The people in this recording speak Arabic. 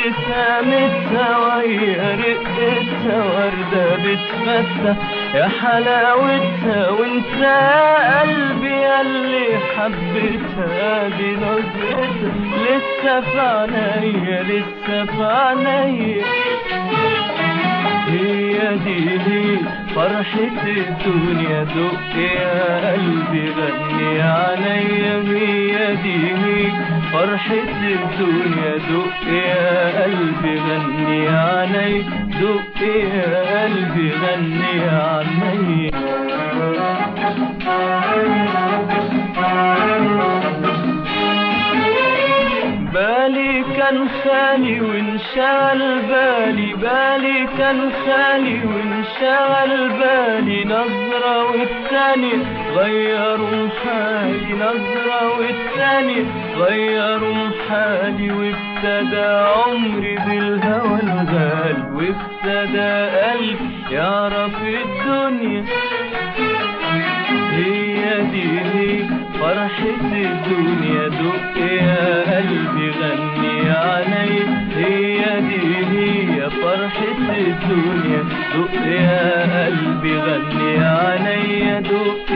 ابتسامتها وهي رقتها وردة بتفتح يا حلاوتها، وانت يا قلبي ياللي حبيتها دي نظرتها لسه في عينيا لسه في عينيا. هي دي فرحة الدنيا، دق يا قلبي غني عليا. هي دي فرحة الدنيا، دق يا قلبي غني عليا، دق يا قلبي غني عليا. بالي كان خالي وانشغل بالي، بالي كان خالي وانشغل بالي، نظرة والتاني غيروا حالي، نظرة والتاني غيروا حالي، وابتدى عمري بالهوى الغالي، وابتدى قلبي يعرف الدنيا. هي دي فرحة الدنيا، دق يا قلبي غني علي. هي دي فرحة الدنيا، دق يا قلبي غني علي، دق